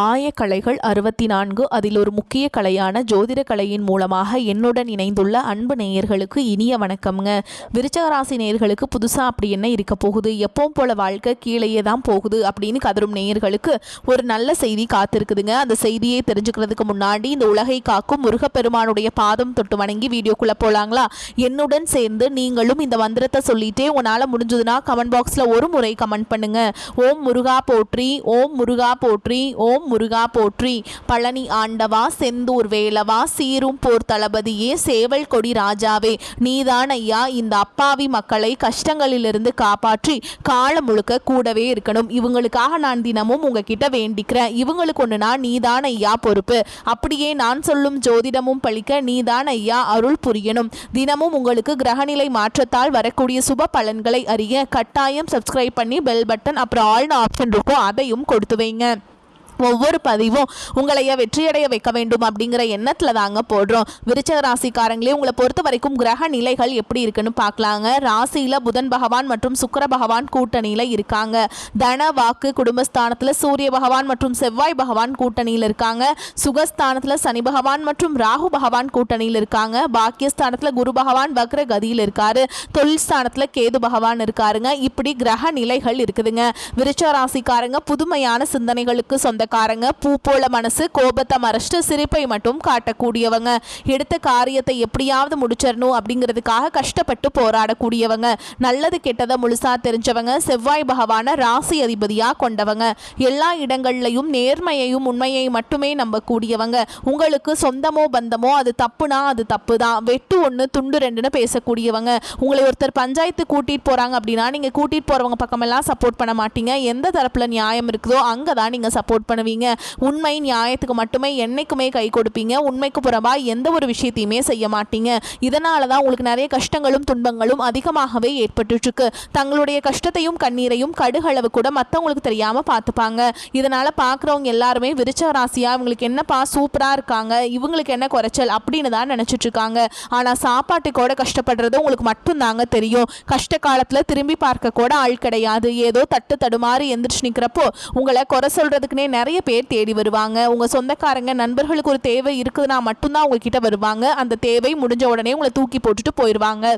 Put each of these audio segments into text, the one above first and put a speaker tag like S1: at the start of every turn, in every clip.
S1: ஆயக்கலைகள் 64 அதில் ஒரு முக்கிய கலையான ஜோதிட கலையின் மூலமாக என்னுடன் இணைந்துள்ள அன்பு நேயர்களுக்கு இனிய வணக்கம்ங்க. விருச்சக ராசி நேயர்களுக்கு புதுசாக அப்படி என்ன இருக்க போகுது, எப்பவும் போல வாழ்க்கை கீழேயே தான் போகுது அப்படின்னு கதரும் நேயர்களுக்கு ஒரு நல்ல செய்தி காத்திருக்குதுங்க. அந்த செய்தியை தெரிஞ்சுக்கிறதுக்கு முன்னாடி இந்த உலகை காக்கும் முருகப்பெருமானுடைய பாதம் தொட்டு வணங்கி வீடியோக்குள்ளே போகலாங்களா? என்னுடன் சேர்ந்து நீங்களும் இந்த மந்திரத்தை சொல்லிட்டே உங்களால் முடிஞ்சதுன்னா கமெண்ட் பாக்ஸில் ஒரு முறை கமெண்ட் பண்ணுங்க. ஓம் முருகா போற்றி, ஓம் முருகா போற்றி, ஓம் முருகா போற்றி. பழனி ஆண்டவா, செந்தூர் வேலவா, சீரும் போர் தளபதியே, சேவல் கொடி ராஜாவே, நீதான் ஐயா இந்த அப்பாவி மக்களை கஷ்டங்களிலிருந்து காப்பாற்றி காலம் முழுக்க கூடவே இருக்கணும். இவங்களுக்காக நான் தினமும் உங்ககிட்ட வேண்டிக்கிறேன். இவங்களுக்கு ஒண்ணுனா நீதான் ஐயா பொறுப்பு. அப்படியே நான் சொல்லும் ஜோதிடமும் பழிக்க நீதான் ஐயா அருள் புரியணும். தினமும் உங்களுக்கு கிரகநிலை மாற்றத்தால் வரக்கூடிய சுப பலன்களை அறிய கட்டாயம் சப்ஸ்கிரைப் பண்ணி பெல் பட்டன் அப்புறம் ஆல்னு ஆப்ஷன் இருக்கும், அதையும் கொடுத்து வைங்க. ஒவ்வொரு பதிவும் உங்களைய வெற்றியடைய வைக்க வேண்டும் அப்படிங்கிற எண்ணத்தில் தாங்க போடுறோம். விருச்சக ராசிக்காரங்களே, உங்களை பொறுத்த வரைக்கும் கிரக நிலைகள் எப்படி இருக்குன்னு பார்க்கலாங்க. ராசியில் புதன் பகவான் மற்றும் சுக்கிர பகவான் கூட்டணியில் இருக்காங்க. தன வாக்கு குடும்பஸ்தானத்தில் சூரிய பகவான் மற்றும் செவ்வாய் பகவான் கூட்டணியில் இருக்காங்க. சுகஸ்தானத்தில் சனி பகவான் மற்றும் ராகு பகவான் கூட்டணியில் இருக்காங்க. பாக்கியஸ்தானத்தில் குரு பகவான் வக்ர கதியில் இருக்காரு. தொழில் ஸ்தானத்தில் கேது பகவான் இருக்காருங்க. இப்படி கிரக நிலைகள் இருக்குதுங்க. விருச்சக ராசிக்காரங்க புதுமையான சிந்தனைகளுக்கு சொந்த பூ போல மனசு, கோபத்தை மறைச்சிட்டு சிரிப்பை மட்டும் காட்டக்கூடியவங்க. எடுத்த காரியத்தை எப்படியாவது முடிச்சிடணும் அப்படிங்கிறதுக்காக கஷ்டப்பட்டு போராடக்கூடியவங்க. நல்லது கெட்டதை முழுசா தெரிஞ்சவங்க. செவ்வாய் பகவான ராசி அதிபதியா கொண்டவங்க. எல்லா இடங்கள்லையும் நேர்மையையும் உண்மையை மட்டுமே நம்பக்கூடியவங்க. உங்களுக்கு சொந்தமோ பந்தமோ அது தப்புனா அது தப்பு தான், வெட்டு ஒன்று துண்டு ரெண்டுன்னு பேசக்கூடியவங்க. உங்களை ஒருத்தர் பஞ்சாயத்து கூட்டிட்டு போறாங்க அப்படின்னா நீங்க கூட்டிட்டு போறவங்க பக்கமெல்லாம் சப்போர்ட் பண்ண மாட்டீங்க. எந்த தரப்புல நியாயம் இருக்குதோ அங்கதான் நீங்க சப்போர்ட் பண்ணுவீங்க. உண்மை நியாயத்துக்கு மட்டுமே என்னைக்குமே கை கொடுப்பீங்க. உண்மைக்கு புறம்பா எந்த ஒரு விஷயத்தையுமே செய்ய மாட்டீங்க. இதனால தான் உங்களுக்கு நிறைய கஷ்டங்களும் துன்பங்களும் அதிகமாகவே ஏற்பட்டு இருக்கு. தங்களுடைய கஷ்டத்தையும் கண்ணீரையும் கடுகளவு கூட மற்றவங்களுக்கு தெரியாம பார்த்துப்பாங்க. இதனால பார்க்குறவங்க எல்லாருமே விருச்சக ராசியா இவங்களுக்கு என்னப்பா சூப்பரா இருக்காங்க, இவங்களுக்கு என்ன குறைச்சல் அப்படின்னு தான் நினைச்சிட்டு இருக்காங்க. ஆனா சாப்பாட்டுக்கூட கஷ்டப்படுறது உங்களுக்கு மட்டும் தாங்க தெரியும். கஷ்ட காலத்துல திரும்பி பார்க்க கூட ஆள் கிடையாது. ஏதோ தட்டு தடுமாறி எந்திரிச்சு நிற்கிறப்போ உங்களை குறை சொல்றதுக்குன்னே நிறைய பேர் தேடி வருவாங்க. உங்க சொந்தக்காரங்க நண்பர்களுக்கு ஒரு தேவை இருக்குதுன்னா மட்டும்தான் உங்ககிட்ட வருவாங்க. அந்த தேவை முடிஞ்ச உடனே உங்களை தூக்கி போட்டுட்டு போயிடுவாங்க.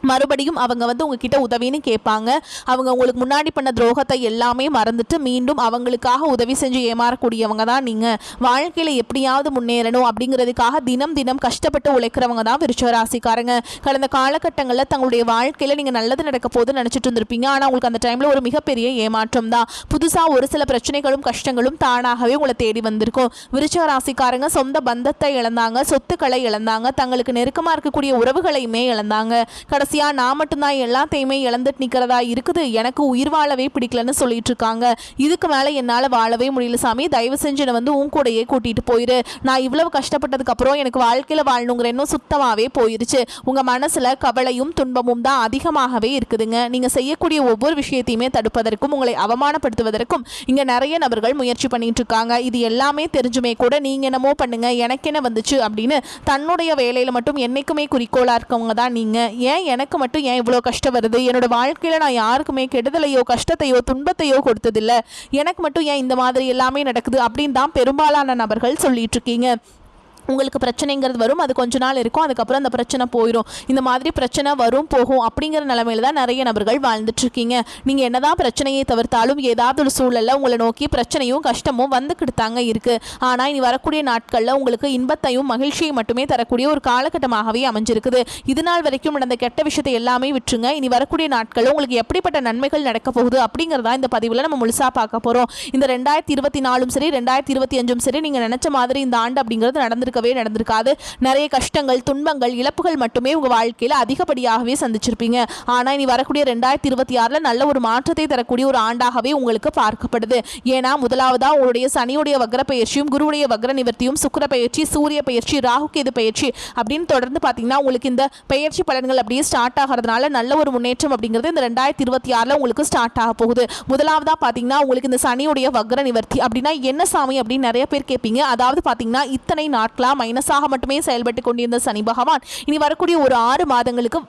S1: மறுபடியும் அவங்க உங்ககிட்ட உதவின்னு கேட்பாங்க. அவங்க உங்களுக்கு முன்னாடி பண்ண துரோகத்தை எல்லாமே மறந்துட்டு மீண்டும் அவங்களுக்காக உதவி செஞ்சு ஏமாறக்கூடியவங்க தான் நீங்கள். வாழ்க்கையில் எப்படியாவது முன்னேறணும் அப்படிங்கிறதுக்காக தினம் தினம் கஷ்டப்பட்டு உழைக்கிறவங்க தான் விருச்சக ராசிக்காரங்க. கடந்த காலகட்டங்களில் தங்களுடைய வாழ்க்கையில் நீங்கள் நல்லது நடக்க போது நினச்சிட்டு இருந்திருப்பீங்க. ஆனால் உங்களுக்கு அந்த டைமில் ஒரு மிகப்பெரிய ஏமாற்றம் தான். புதுசாக ஒரு சில பிரச்சனைகளும் கஷ்டங்களும் தானாகவே உங்களை தேடி வந்திருக்கும். விருச்சக ராசிக்காரங்க சொந்த பந்தத்தை இழந்தாங்க, சொத்துக்களை இழந்தாங்க, தங்களுக்கு நெருக்கமாக இருக்கக்கூடிய உறவுகளையுமே இழந்தாங்க. நான் மட்டும்தான் எல்லாத்தையுமே இழந்துட்டு நிக்கிறதா இருக்குது, எனக்கு உயிர் வாழவே பிடிக்கலன்னு சொல்லிட்டு இருக்காங்க. இதுக்கு மேல என்னால வாழவே முடியல சாமி, தயவு செஞ்சு என்னை உன் கூடையே கூட்டிட்டு போயிரு. நான் இவ்வளவு கஷ்டப்பட்டதுக்கு அப்புறம் எனக்கு வாழ்க்கையில வாழணுங்கிற எண்ணம் சுத்தமாவே போயிருச்சு. உங்க மனசுல கவலையும் துன்பமும் தான் அதிகமாகவே இருக்குதுங்க. நீங்க செய்யக்கூடிய ஒவ்வொரு விஷயத்தையுமே தடுப்பதற்கும் உங்களை அவமானப்படுத்துவதற்கும் இங்க நிறைய நபர்கள் முயற்சி பண்ணிட்டு இருக்காங்க. இது எல்லாமே தெரிஞ்சுமே கூட நீங்க என்னமோ பண்ணுங்க, எனக்கு என்ன வந்துச்சு அப்படின்னு தன்னுடைய வேலையில மட்டும் என்னைக்குமே குறிக்கோளா இருக்கவங்க தான் நீங்க. ஏன் எனக்கு மட்டும் ஏன் இவ்வளோ கஷ்டம் வருது, என்னோட வாழ்க்கையில் நான் யாருக்குமே கெடுதலையோ கஷ்டத்தையோ துன்பத்தையோ கொடுத்ததில்லை, எனக்கு மட்டும் ஏன் இந்த மாதிரி எல்லாமே நடக்குது அப்படின்னு தான் பெரும்பாலான நபர்கள் சொல்லிட்டு இருக்கீங்க. உங்களுக்கு பிரச்சனைங்கிறது வரும், அது கொஞ்ச நாள் இருக்கும், அதுக்கப்புறம் அந்த பிரச்சனை போயிடும். இந்த மாதிரி பிரச்சனை வரும் போகும் அப்படிங்கிற நிலைமையில தான் நிறைய நபர்கள் வாழ்ந்துட்டு இருக்கீங்க. நீங்கள் என்னதான் பிரச்சனையை தவிர்த்தாலும் ஏதாவது ஒரு சூழலில் உங்களை நோக்கி பிரச்சனையும் கஷ்டமும் வந்துக்கிட்டு தாங்க இருக்குது. ஆனால் இனி வரக்கூடிய நாட்களில் உங்களுக்கு இன்பத்தையும் மகிழ்ச்சியும் மட்டுமே தரக்கூடிய ஒரு காலகட்டமாகவே அமைஞ்சிருக்குது. இது நாள் வரைக்கும் நடந்த கெட்ட விஷயத்தை எல்லாமே விட்டுருங்க. இனி வரக்கூடிய நாட்களில் உங்களுக்கு எப்படிப்பட்ட நன்மைகள் நடக்க போகுது அப்படிங்கிறதா இந்த பதிவில் நம்ம முழுசாக பார்க்க போகிறோம். இந்த 2024 சரி 2025 சரி நீங்கள் நினச்ச மாதிரி இந்த ஆண்டு அப்படிங்கிறது நடந்திருக்காது. நிறைய கஷ்டங்கள் துன்பங்கள் இழப்புகள் மட்டுமே உங்க வாழ்க்கையில அதிகப்படியாகவே சந்திச்சிருப்பீங்க. ஆனா இனி வரக்கூடிய 2026 நல்ல ஒரு மாற்றத்தை தரக்கூடிய ஒரு ஆண்டாகவே உங்களுக்கு பார்க்கப்படுது. ஏன்னா முதலாவதா உங்களுடைய சனியுடைய வக்ர பயிற்சியும் குருவுடைய வக்ர நிவர்த்தியும் சுக்கிர பயிற்சி சூரிய பயிற்சி ராகு கேது பயிற்சி அப்படின்னு தொடர்ந்து பாத்தீங்கன்னா உங்களுக்கு இந்த பயிற்சி பலன்கள் அப்படியே ஸ்டார்ட் ஆகிறதுனால நல்ல ஒரு முன்னேற்றம் அப்படிங்கிறது இந்த 2026 உங்களுக்கு ஸ்டார்ட் ஆக போகுது. முதலாவதா பாத்தீங்கன்னா உங்களுக்கு இந்த சனியுடைய வக்ர நிவர்த்தி அப்படின்னா என்ன சாமி அப்படின்னு நிறைய பேர் கேட்பீங்க. அதாவது பாத்தீங்கன்னா இத்தனை நாட்களா மைனஸாக மட்டுமே செயல்பட்டு கொண்டிருந்த சனி பகவான் இனி வரக்கூடிய ஒரு 6 மாதங்களுக்கு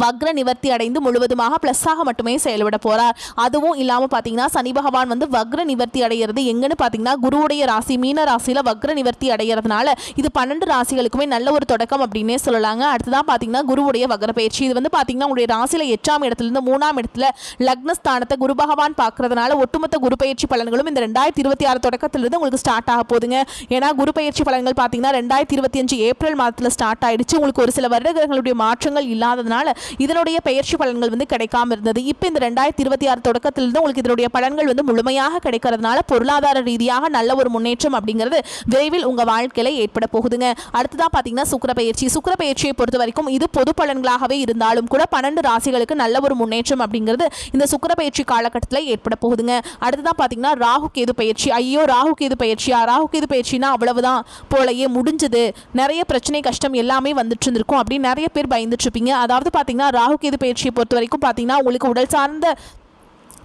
S1: வக்ர நிவர்த்தி அடைந்து முழுவதுமாக ப்ளஸ்ஸாக மட்டுமே செயல்பட போகிறார். அதுவும் இல்லாமல் பார்த்தீங்கன்னா சனி பகவான் வந்து வக்ர நிவர்த்தி அடைகிறது எங்கன்னு பார்த்தீங்கன்னா குருவுடைய ராசி மீன ராசியில் வக்ர நிவர்த்தி அடைகிறதுனால இது 12 ராசிகளுக்குமே நல்ல ஒரு தொடக்கம் அப்படின்னே சொல்லலாங்க. அடுத்ததான் பார்த்தீங்கன்னா குருவுடைய வக்ர பயிற்சி. இது வந்து பார்த்தீங்கன்னா உங்களுடைய ராசியில் 8ஆம் இடத்துலேருந்து 3ஆம் இடத்துல லக்னஸ்தானத்தை குரு பகவான் பார்க்கறதுனால ஒட்டுமொத்த குரு பயிற்சி பலன்களும் இந்த 2026 தொடக்கத்திலிருந்து உங்களுக்கு ஸ்டார்ட் ஆக போகுதுங்க. ஏன்னா குரு பயிற்சி பலன்கள் பார்த்தீங்கன்னா 2025 ஏப்ரல் மாதத்தில் ஸ்டார்ட் ஆயிடுச்சு. உங்களுக்கு ஒரு சில வருட கிரகங்களுடைய மாற்றங்கள் இல்லாததுனால இதனுடைய பயிற்சி பலன்கள் வந்து கிடைக்காம இருந்தது. இப்போ இந்த 2026 தொடக்கத்திலிருந்து உங்களுக்கு இதனுடைய பலன்கள் வந்து முழுமையாக கிடைக்கிறதுனால பொருளாதார ரீதியாக நல்ல ஒரு முன்னேற்றம் அப்படிங்கிறது விரைவில் உங்க வாழ்க்கையில ஏற்பட போகுதுங்க. அடுத்ததான் பார்த்தீங்கன்னா சுக்கிர பயிற்சி. சுக்கிர பயிற்சியை பொறுத்த வரைக்கும் இது பொது பலன்களாகவே இருந்தாலும் கூட 12 ராசிகளுக்கு நல்ல ஒரு முன்னேற்றம் அப்படிங்கிறது இந்த சுக்கிர பயிற்சி காலகட்டத்தில் ஏற்பட போகுதுங்க. அடுத்ததான் பார்த்தீங்கன்னா ராகு கேது பயிற்சி. ஐயோ ராகு கேது பயிற்சியா? ராகு கேது பயிற்சினா அவ்வளவுதான் போலயே முடிஞ்சது, நிறைய பிரச்சனை கஷ்டம் எல்லாமே வந்துட்டு இருந்திருக்கும் அப்படின்னு நிறைய பேர் பயந்துட்டு இருப்பீங்க. அதாவது பார்த்தீங்கன்னா ராகு கேது பயிற்சியை பொறுத்த வரைக்கும் பார்த்தீங்கன்னா உங்களுக்கு உடல் சார்ந்த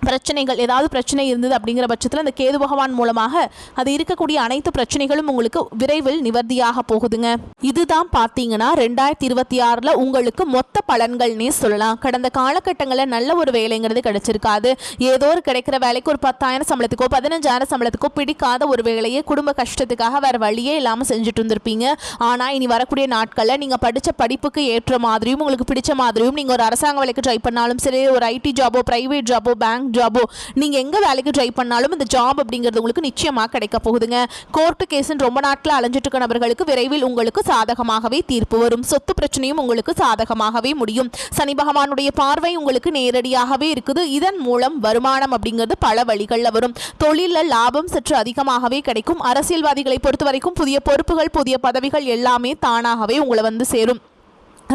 S1: பிரச்சனைகள் ஏதாவது பிரச்சனை இருந்தது அப்படிங்கிற பட்சத்தில் அந்த கேது பகவான் மூலமாக அது இருக்கக்கூடிய அனைத்து பிரச்சனைகளும் உங்களுக்கு விரைவில் நிவர்த்தியாக போகுதுங்க. இதுதான் பார்த்தீங்கன்னா 2026 உங்களுக்கு மொத்த பலன்கள்னே சொல்லலாம். கடந்த காலகட்டங்களில் நல்ல ஒரு வேலைங்கிறது கிடைச்சிருக்காது. ஏதோ ஒரு கிடைக்கிற வேலைக்கு ஒரு 10,000 சம்பளத்துக்கோ 15,000 சம்பளத்துக்கோ பிடிக்காத ஒரு வேலையை குடும்ப கஷ்டத்துக்காக வேற வழியே இல்லாமல் செஞ்சுட்டு இருந்திருப்பீங்க. ஆனால் இனி வரக்கூடிய நாட்களில் நீங்கள் படித்த படிப்புக்கு ஏற்ற மாதிரியும் உங்களுக்கு பிடிச்ச மாதிரியும் நீங்கள் ஒரு அரசாங்க வேலைக்கு ட்ரை பண்ணாலும் சரி, ஒரு ஐடி ஜாபோ பிரைவேட் ஜாபோ பேங்க் ஜாபோ நீங்க எங்க வேலைக்கு ட்ரை பண்ணாலும் இந்த ஜாப் அப்படிங்கிறது உங்களுக்கு நிச்சயமா கிடைக்க போகுதுங்க. கோர்ட்டு கேஸ்ன்னு ரொம்ப நாட்கள் அலைஞ்சிட்டு இருக்க நபர்களுக்கு விரைவில் உங்களுக்கு சாதகமாகவே தீர்ப்பு வரும். சொத்து பிரச்சனையும் உங்களுக்கு சாதகமாகவே முடியும். சனி பகவானுடைய பார்வை உங்களுக்கு நேரடியாகவே இருக்குது. இதன் மூலம் வருமானம் அப்படிங்கிறது பல வழிகளில் வரும். தொழிலில் லாபம் சற்று அதிகமாகவே கிடைக்கும். அரசியல்வாதிகளை பொறுத்த வரைக்கும் புதிய பொறுப்புகள் புதிய பதவிகள் எல்லாமே தானாகவே உங்களை வந்து சேரும்.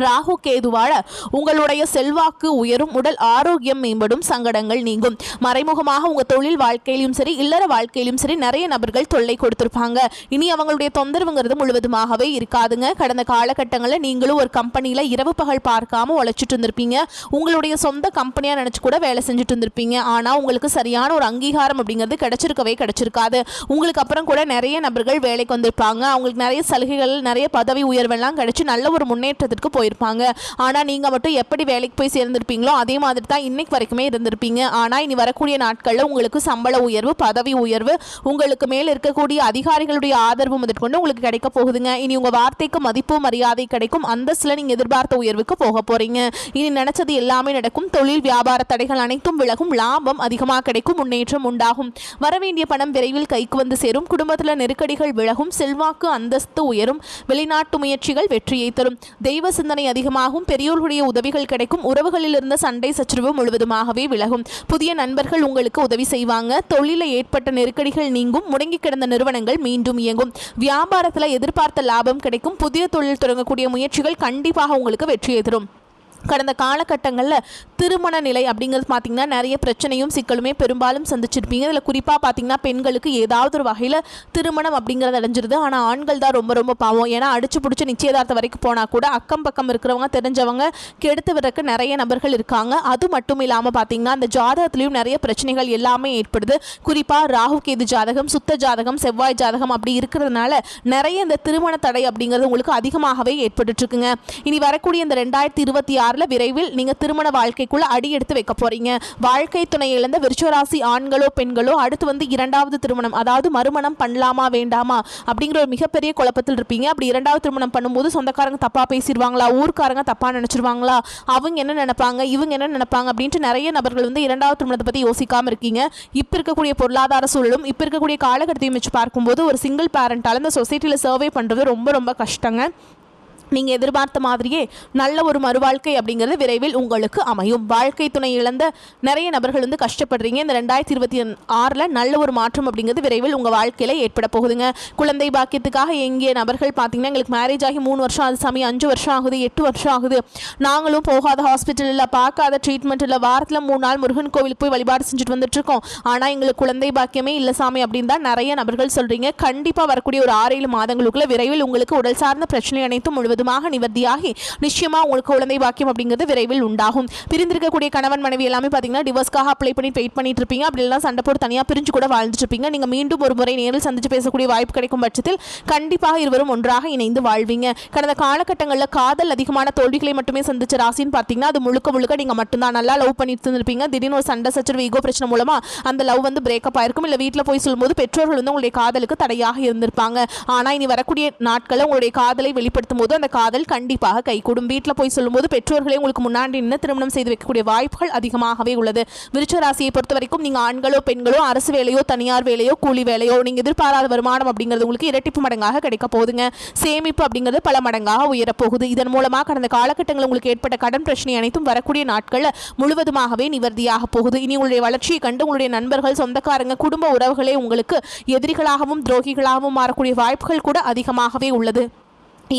S1: ராகு கேதுவால உங்களுடைய செல்வாக்கு உயரும், உடல் ஆரோக்கியம் மேம்படும், சங்கடங்கள் நீங்கும். மறைமுகமாக உங்க தொழில் வாழ்க்கையிலும் சரி இல்லற வாழ்க்கையிலும் சரி நிறைய நபர்கள் தொல்லை கொடுத்திருப்பாங்க. இனி அவங்களுடைய தொந்தரவுங்கிறது முழுவதுமாகவே இருக்காதுங்க. கடந்த காலகட்டங்களில் நீங்களும் ஒரு கம்பெனியில் இரவு பகல் பார்க்காம உழைச்சிட்டு இருந்திருப்பீங்க. உங்களுடைய சொந்த கம்பெனியாக நினச்சி கூட வேலை செஞ்சுட்டு இருந்திருப்பீங்க. ஆனால் உங்களுக்கு சரியான ஒரு அங்கீகாரம் அப்படிங்கிறது கிடைச்சிருக்காது. உங்களுக்கு அப்புறம் கூட நிறைய நபர்கள் வேலைக்கு வந்திருப்பாங்க. அவங்களுக்கு நிறைய சலுகைகள் நிறைய பதவி உயர்வெல்லாம் கிடைச்சி நல்ல ஒரு முன்னேற்றத்திற்கு போயிருப்பாங்க. ஆனால் நீங்கள் மட்டும் எப்படி வேலைக்கு போய் சேர்ந்திருப்பீங்களோ அதே மாதிரி தான் இன்னைக்கு வரைக்குமே இருந்திருப்பீங்க. ஆனால் இனி வரக்கூடிய நாட்களில் உங்களுக்கு சம்பள உயர்வு பதவி உயர்வு உங்களுக்கு மேல் இருக்கக்கூடிய அதிகாரிகளுடைய ஆதரவு முதற்கொண்டு உங்களுக்கு கிடைக்க போகுதுங்க. இனி உங்கள் வார்த்தைக்கு மதிப்பு மரியாதை கிடைக்கும். அந்தஸ்தில் நீங்கள் எதிர்பார்த்த உயர்வுக்கு போக போறீங்க. இனி நினைச்சது எல்லாமே நடக்கும். தொழில் வியாபார தடைகள் அனைத்தும் விலகும். லாபம் அதிகமாக கிடைக்கும். முன்னேற்றம் உண்டாகும். வரவேண்டிய பணம் விரைவில் கைக்கு வந்து சேரும். குடும்பத்தில் நெருக்கடிகள் விலகும். செல்வாக்கு அந்தஸ்து உயரும். வெளிநாட்டு முயற்சிகள் வெற்றியை தரும். தெய்வ சிந்தனை அதிகமாகும். பெரியோர்களுடைய உதவிகள் கிடைக்கும். உறவுகளில் இருந்த சண்டை சச்சரவு முழுவதுமாகவே விலகும். புதிய நண்பர்கள் உங்களுக்கு உதவி செய்வாங்க. தொழிலில் ஏற்பட்ட நெருக்கடிகள் நீங்கும். முடங்கி கிடந்த நிறுவனங்கள் மீண்டும் இயங்கும். வியாபாரத்தில் எதிர்பார்த்த லாபம் கிடைக்கும். புதிய தொழில் தொடங்கக்கூடிய முயற்சிகள் கண்டிப்பாக உங்களுக்கு வெற்றியை தரும். கடந்த காலகட்டங்களில் திருமண நிலை அப்படிங்கிறது பார்த்தீங்கன்னா நிறைய பிரச்சனையும் சிக்கலுமே பெரும்பாலும் சந்திச்சிருப்பீங்க. இதில் குறிப்பாக பார்த்தீங்கன்னா பெண்களுக்கு ஏதாவது ஒரு வகையில் திருமணம் அப்படிங்கிறது அடைஞ்சிருது. ஆனால் ஆண்கள் தான் ரொம்ப ரொம்ப பாவம். ஏன்னா அடிச்சு பிடிச்சி நிச்சயதார்த்தம் வரைக்கும் போனால் கூட அக்கம் பக்கம் இருக்கிறவங்க தெரிஞ்சவங்க கெடுத்து விடுறதுக்கு நிறைய நபர்கள் இருக்காங்க. அது மட்டும் இல்லாமல் பார்த்தீங்கன்னா அந்த ஜாதகத்துலேயும் நிறைய பிரச்சனைகள் எல்லாமே ஏற்படுது. குறிப்பாக ராகு கேது ஜாதகம் சுத்த ஜாதகம் செவ்வாய் ஜாதகம் அப்படி இருக்கிறதுனால நிறைய இந்த திருமண தடை அப்படிங்கிறது உங்களுக்கு அதிகமாகவே ஏற்பட்டு இருக்குங்க. இனி வரக்கூடிய இந்த 2026 விரைவில் நீங்க திருமண வாழ்க்கைக்குள்ள அடி எடுத்து வைக்க போறீங்க. வாழ்க்கை துணை இழந்த விருச்சிகராசி ஆண்களோ பெண்களோ அடுத்து வந்து இரண்டாவது திருமணம் அதாவது மறுமணம் பண்ணலாமா வேண்டாமா அப்படிங்கிற ஒரு மிகப்பெரிய குழப்பத்தில் இருப்பீங்க. அப்படி இரண்டாவது திருமணம் பண்ணும்போது சொந்தக்காரங்க தப்பா பேசிடுவாங்களா, ஊர்க்காரங்க தப்பா நினைச்சிருவாங்களா, அவங்க என்ன நினைப்பாங்க இவங்க என்ன நினைப்பாங்க அப்படின்ட்டு நிறைய நபர்கள் வந்து இரண்டாவது திருமணத்தை பத்தி யோசிக்காம இருக்கீங்க. இப்ப இருக்கக்கூடிய பொருளாதார சூழலும் இப்ப இருக்கக்கூடிய காலகட்டத்தையும் வச்சு பார்க்கும்போது ஒரு சிங்கிள் பேரண்டால இந்த சொசைட்டில சர்வே பண்றது ரொம்ப ரொம்ப கஷ்டங்க. நீங்கள் எதிர்பார்த்த மாதிரியே நல்ல ஒரு மறுவாழ்க்கை அப்படிங்கிறது விரைவில் உங்களுக்கு அமையும். வாழ்க்கை துணை இழந்த நிறைய நபர்கள் வந்து கஷ்டப்படுறீங்க. இந்த 2026 நல்ல ஒரு மாற்றம் அப்படிங்கிறது விரைவில் உங்கள் வாழ்க்கையில் ஏற்பட போகுதுங்க. குழந்தை பாக்கியத்துக்காக எங்கிய நபர்கள் பார்த்தீங்கன்னா எங்களுக்கு மேரேஜ் ஆகி 3 வருஷம் ஆகுது சாமி, 5 வருஷம் ஆகுது, 8 வருஷம் ஆகுது, நாங்களும் போகாத ஹாஸ்பிட்டல் இல்லை, பார்க்காத ட்ரீட்மெண்ட் இல்லை, வாரத்தில் 3 நாள் முருகன் கோவிலுக்கு போய் வழிபாடு செஞ்சுட்டு வந்துட்டு இருக்கோம், ஆனால் எங்களுக்கு குழந்தை பாக்கியமே இல்லை சாமி அப்படின்னு தான் நிறைய நபர்கள் சொல்கிறீங்க. கண்டிப்பாக வரக்கூடிய ஒரு 6-7 மாதங்களுக்குள்ள விரைவில் உங்களுக்கு உடல் சார்ந்த பிரச்சனை அனைத்தும் முழுவதும் முழுவதுமாக நிவர்த்தியாகி நிச்சயமா உங்களுக்கு குழந்தை பாக்கியம் அப்படிங்கிறது விரைவில் உண்டாகும். பிரிந்திருக்கக்கூடிய கணவன் மனைவி எல்லாமே பார்த்தீங்கன்னா டிவோர்ஸ்க்காக அப்ளை பண்ணி வெயிட் பண்ணிட்டு இருப்பீங்க. அப்படி எல்லாம் சண்டை போட்டு தனியாக பிரிஞ்சு கூட வாழ்ந்துட்டு இருப்பீங்க. நீங்கள் மீண்டும் ஒரு முறை நேரில் சந்திச்சு பேசக்கூடிய வாய்ப்பு கிடைக்கும் பட்சத்தில் கண்டிப்பாக இருவரும் ஒன்றாக இணைந்து வாழ்வீங்க. கடந்த காலகட்டங்களில் காதல் அதிகமான தோல்விகளை மட்டுமே சந்திச்ச ராசின்னு பார்த்தீங்கன்னா அது முழுக்க முழுக்க நீங்கள் மட்டும்தான். நல்லா லவ் பண்ணிட்டு இருந்திருப்பீங்க. திடீர்னு ஒரு சண்டை சச்சரவு ஈகோ பிரச்சனை மூலமா அந்த லவ் பிரேக்கப் ஆயிருக்கும். இல்லை வீட்டில் போய் சொல்லும்போது பெற்றோர்கள் உங்களுடைய காதலுக்கு தடையாக இருந்திருப்பாங்க. ஆனால் இனி வரக்கூடிய நாட்களில் உங்களுடைய காதலை வெளிப்படுத்தும் போது அந்த காதல் கண்டிப்பாக கைகூடும். வீட்டில் போய் சொல்லும்போது பெற்றோர்களே உங்களுக்கு முன்னாடி நின்று திருமணம் செய்து வைக்கக்கூடிய வாய்ப்புகள் அதிகமாகவே உள்ளது. விருச்சிக ராசியை பொறுத்த வரைக்கும் நீங்கள் ஆண்களோ பெண்களோ அரசு வேலையோ தனியார் வேலையோ கூலி வேலையோ நீங்கள் எதிர்பாராத வருமானம் அப்படிங்கிறது உங்களுக்கு இரட்டிப்பு மடங்காக கிடைக்க போகுதுங்க. சேமிப்பு அப்படிங்கிறது பல மடங்காக உயரப்போகுது. இதன் மூலமாக கடந்த காலகட்டங்களில் உங்களுக்கு ஏற்பட்ட கடன் பிரச்சனை அனைத்தும் வரக்கூடிய நாட்களில் முழுவதுமாகவே நிவர்த்தியாக போகுது. இனி உங்களுடைய வளர்ச்சியை கண்டு உங்களுடைய நண்பர்கள், சொந்தக்காரங்க, குடும்ப உறவுகளே உங்களுக்கு எதிரிகளாகவும் துரோகிகளாகவும் மாறக்கூடிய வாய்ப்புகள் கூட அதிகமாகவே உள்ளது.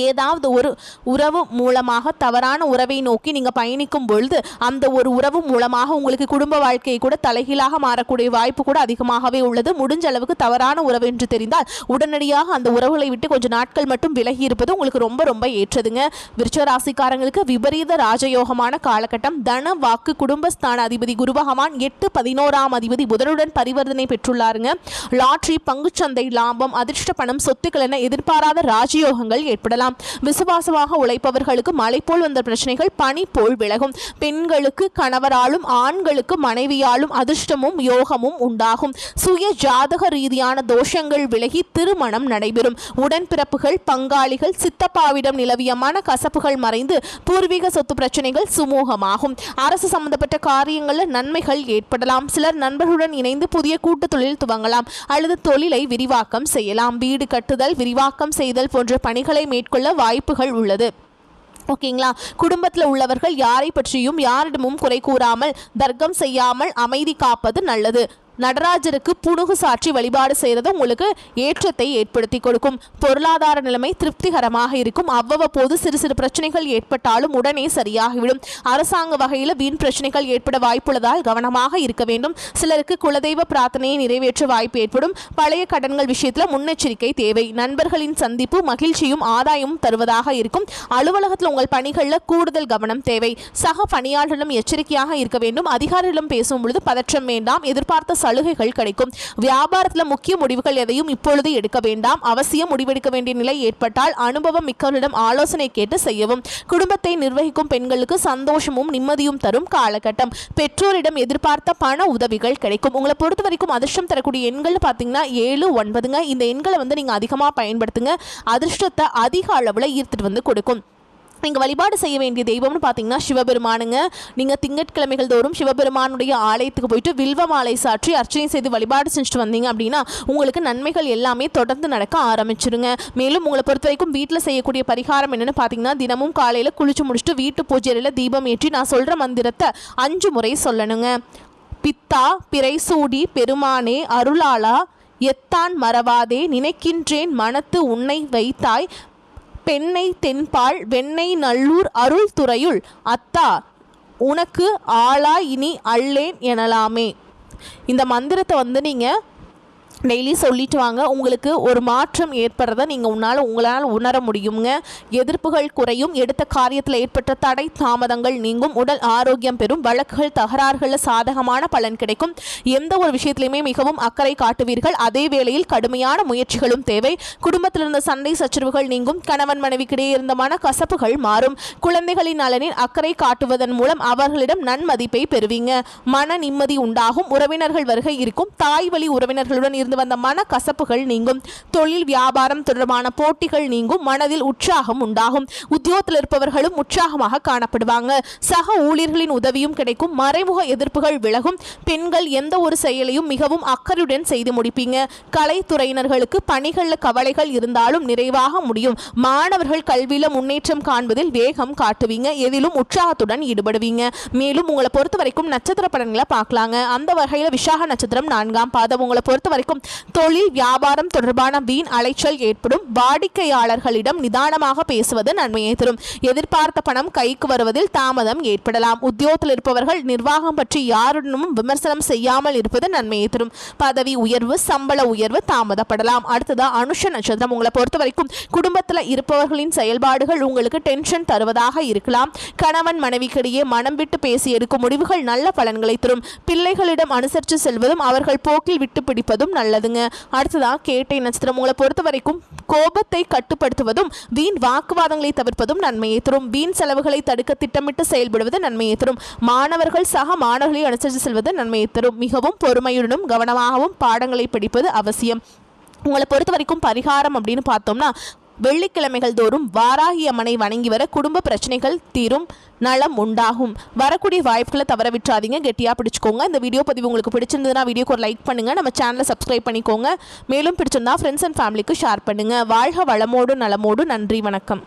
S1: ஏதாவது ஒரு உறவு மூலமாக தவறான உறவை நோக்கி நீங்கள் பயணிக்கும் பொழுது அந்த ஒரு உறவு மூலமாக உங்களுக்கு குடும்ப வாழ்க்கையை கூட தலைகீழாக மாறக்கூடிய வாய்ப்பு கூட அதிகமாகவே உள்ளது. முடிஞ்ச அளவுக்கு தவறான உறவு என்று தெரிந்தால் உடனடியாக அந்த உறவுகளை விட்டு கொஞ்சம் நாட்கள் மட்டும் விலகி இருப்பது உங்களுக்கு ரொம்ப ரொம்ப ஏற்றதுங்க. விருச்சிக ராசிக்காரங்களுக்கு விபரீத ராஜயோகமான காலகட்டம். தன வாக்கு குடும்பஸ்தான அதிபதி குரு பகவான் 8-11 அதிபதி புதனுடன் பரிவர்த்தனை பெற்றுள்ளாருங்க. லாட்ரி, பங்குச்சந்தை லாபம், அதிர்ஷ்ட பணம், சொத்துக்கள் என எதிர்பாராத ராஜயோகங்கள் ஏற்படலாம். விசுவாசமாக உழைப்பவர்களுக்கு மலை போல் வந்த பிரச்சனைகள் பனி போல் விலகும். பெண்களுக்கு கணவராலும் ஆண்களுக்கு மனைவியாலும் அதிர்ஷ்டமும் யோகமும் உண்டாகும். சுய ஜாதக ரீதியான தோஷங்கள் விலகி திருமணம் நடைபெறும். உடன்பிறப்புகள், பங்காளிகள், சித்தப்பாவிடம் நிலவிய மன கசப்புகள் மறைந்து பூர்வீக சொத்து பிரச்சனைகள் சுமூகமாகும். அரசு சம்பந்தப்பட்ட காரியங்களில் நன்மைகள் ஏற்படலாம். சிலர் நண்பர்களுடன் இணைந்து புதிய கூட்டு தொழில் துவங்கலாம் அல்லது தொழிலை விரிவாக்கம் செய்யலாம். வீடு கட்டுதல், விரிவாக்கம் செய்தல் போன்ற பணிகளை மேற்கொள்ள வாய்ப்புகள் உள்ளது. ஓகேங்களா. குடும்பத்தில் உள்ளவர்கள் யாரை பற்றியும் யாரிடமும் குறை கூறாமல் தர்க்கம் செய்யாமல் அமைதி காப்பது நல்லது. நடராஜருக்கு புணுகு சாற்றி வழிபாடு செய்கிறது உங்களுக்கு ஏற்றத்தை ஏற்படுத்தி கொடுக்கும். பொருளாதார நிலைமை திருப்திகரமாக இருக்கும். அவ்வப்போது சிறு சிறு பிரச்சனைகள் ஏற்பட்டாலும் உடனே சரியாகிவிடும். அரசாங்க வகையில் வீண் பிரச்சனைகள் ஏற்பட வாய்ப்புள்ளதால் கவனமாக இருக்க வேண்டும். சிலருக்கு குலதெய்வ பிரார்த்தனையை நிறைவேற்ற வாய்ப்பு ஏற்படும். பழைய கடன்கள் விஷயத்தில் முன்னெச்சரிக்கை தேவை. நண்பர்களின் சந்திப்பு மகிழ்ச்சியும் ஆதாயமும் தருவதாக இருக்கும். அலுவலகத்தில் உங்கள் பணிகளில் கூடுதல் கவனம் தேவை. சக பணியாளர்களும் எச்சரிக்கையாக இருக்க வேண்டும். அதிகாரிகளிடம் பேசும் பொழுது பதற்றம் வேண்டாம். எதிர்பார்த்த சலுகைகள் கிடைக்கும். வியாபாரத்தில் முக்கிய முடிவுகள் எதையும் இப்பொழுது எடுக்க வேண்டாம். அவசியம் முடிவெடுக்க வேண்டிய நிலை ஏற்பட்டால் அனுபவம் மிக்கவர்களிடம் ஆலோசனை கேட்டு செய்யவும். குடும்பத்தை நிர்வகிக்கும் பெண்களுக்கு சந்தோஷமும் நிம்மதியும் தரும் காலகட்டம். பெற்றோரிடம் எதிர்பார்த்த பண உதவிகள் கிடைக்கும். உங்களை பொறுத்த வரைக்கும் அதிர்ஷ்டம் தரக்கூடிய எண்கள் பார்த்தீங்கன்னா 7, 9. இந்த எண்களை நீங்கள் அதிகமாக பயன்படுத்துங்க. அதிர்ஷ்டத்தை அதிக அளவில் ஈர்த்துட்டு கொடுக்கும். நீங்கள் வழிபாடு செய்ய வேண்டிய தெய்வம்னு பார்த்தீங்கன்னா சிவபெருமானுங்க. நீங்கள் திங்கட்கிழமைகள் தோறும் சிவபெருமானுடைய ஆலயத்துக்கு போயிட்டு வில்வ மாலை சாற்றி அர்ச்சனை செய்து வழிபாடு செஞ்சுட்டு வந்தீங்க அப்படின்னா உங்களுக்கு நன்மைகள் எல்லாமே தொடர்ந்து நடக்க ஆரம்பிச்சிருங்க. மேலும் உங்களை பொறுத்த வரைக்கும் வீட்டில் செய்யக்கூடிய பரிகாரம் என்னென்னு பார்த்தீங்கன்னா தினமும் காலையில் குளிச்சு முடிச்சுட்டு வீட்டு பூஜையில் தீபம் ஏற்றி நான் சொல்கிற மந்திரத்தை 5 முறை சொல்லணுங்க. பித்தா பிறை சூடி பெருமானே அருளாளா எத்தான் மறவாதே நினைக்கின்றேன் மனத்து உன்னை வைத்தாய் பெண்ணை தென்பால் வெண்ணை நல்லூர் அருள் துறையுள் அத்தா உனக்கு ஆளா இனி அல்லேன் எனலாமே. இந்த மந்திரத்தை நீங்கள் டெய்லி சொல்லிட்டு வாங்க. உங்களுக்கு ஒரு மாற்றம் ஏற்படுறத உங்களால் உணர முடியுங்க. எதிர்ப்புகள் குறையும். எடுத்த காரியத்தில் ஏற்பட்ட தடை தாமதங்கள் நீங்கும். உடல் ஆரோக்கியம் பெறும். வழக்குகள் தகராறுகளில் சாதகமான பலன் கிடைக்கும். எந்த ஒரு விஷயத்திலையுமே மிகவும் அக்கறை காட்டுவீர்கள். அதே வேளையில் கடுமையான முயற்சிகளும் தேவை. குடும்பத்தில் இருந்த சண்டை சச்சரவுகள் நீங்கும். கணவன் மனைவிக்கிடையே இருந்த மன கசப்புகள் மாறும். குழந்தைகளின் நலனில் அக்கறை காட்டுவதன் மூலம் அவர்களிடம் நன்மதிப்பை பெறுவீங்க. மன நிம்மதி உண்டாகும். உறவினர்கள் வருகை இருக்கும். தாய் வழி உறவினர்களுடன் இருந்து வந்த மன கசப்புகள் நீங்கும். தொழில் வியாபாரம் தொடர்பான போட்டிகள் நீங்கும். மனதில் உற்சாகம் உண்டாகும். உத்தியோகத்தில் இருப்பவர்களும் உற்சாகமாக காணப்படுவாங்க. சக ஊழியர்களின் உதவியும் கிடைக்கும். மறைமுக எதிர்ப்புகள் விலகும். பெண்கள் எந்த ஒரு செயலையும் மிகவும் அக்கறையுடன் செய்து முடிப்பீங்க. கலைத்துறையினர்களுக்கு பணிகளில் கவலைகள் இருந்தாலும் நிறைவாக முடியும். மாணவர்கள் கல்வியில முன்னேற்றம் காண்பதில் வேகம் காட்டுவீங்க. எதிலும் உற்சாகத்துடன் ஈடுபடுவீங்க. மேலும் உங்களை பொறுத்த வரைக்கும் நட்சத்திர பலன்களை பார்க்கலாங்க. அந்த வகையில் விசாக நட்சத்திரம் 4ஆம் பாதம். உங்களை பொறுத்த வரைக்கும் தொழில் வியாபாரம் தொடர்பான வீண் அலைச்சல் ஏற்படும். வாடிக்கையாளர்களிடம் நிதானமாக பேசுவது நன்மையை தரும். எதிர்பார்த்த பணம் கைக்கு வருவதில் தாமதம் ஏற்படலாம். உத்தியோகத்தில் இருப்பவர்கள் நிர்வாகம் பற்றி யாருடனும் விமர்சனம் செய்யாமல் இருப்பது நன்மையை தரும். பதவி உயர்வு, சம்பள உயர்வு தாமதப்படலாம். அடுத்ததா அனுஷ நட்சத்திரம். உங்களை பொறுத்த வரைக்கும் குடும்பத்தில் இருப்பவர்களின் செயல்பாடுகள் உங்களுக்கு டென்ஷன் தருவதாக இருக்கலாம். கணவன் மனைவிக்கிடையே மனம் விட்டு பேசி எடுக்கும் முடிவுகள் நல்ல பலன்களை தரும். பிள்ளைகளிடம் அனுசரித்து செல்வதும் அவர்கள் போக்கில் விட்டு பிடிப்பதும் நல்லதுங்க. அடுத்ததா கேட்டை நட்சத்திரம். உங்களை பொறுத்த வரைக்கும் கோபத்தை கட்டுப்படுத்துவதும் வீண் வாக்குவாதங்களை தவிர்ப்பதும் நன்மையை தரும். வீண் செலவுகளை தடுக்க திட்டமிட்டு செயல்படுவது நன்மையை தரும். மாணவர்கள் சக மாணவர்களை அனுசரித்து செல்வது நன்மையை தரும். மிகவும் பொறுமையுடனும் கவனமாகவும் பாடங்களை படிப்பது அவசியம். உங்களை பொறுத்த வரைக்கும் பரிகாரம் அப்படின்னு பார்த்தோம்னா, வெள்ளிக்கிழமைகள் தோறும் வாராகி அம்மனை வணங்கி வர குடும்ப பிரச்சனைகள் தீரும், நலம் உண்டாகும். வரக்கூடிய வாய்ப்புகளை தவற விட்டுறாதீங்க, கெட்டியாக பிடிச்சிக்கோங்க. இந்த வீடியோ பதிவு உங்களுக்கு பிடிச்சிருந்ததுன்னா வீடியோக்கு ஒரு லைக் பண்ணுங்கள், நம்ம சேனலை சப்ஸ்கிரைப் பண்ணிக்கோங்க. மேலும் பிடிச்சிருந்தா ஃப்ரெண்ட்ஸ் அண்ட் ஃபேமிலிக்கு ஷேர் பண்ணுங்கள். வாழ்க வளமோடு நலமோடு. நன்றி, வணக்கம்.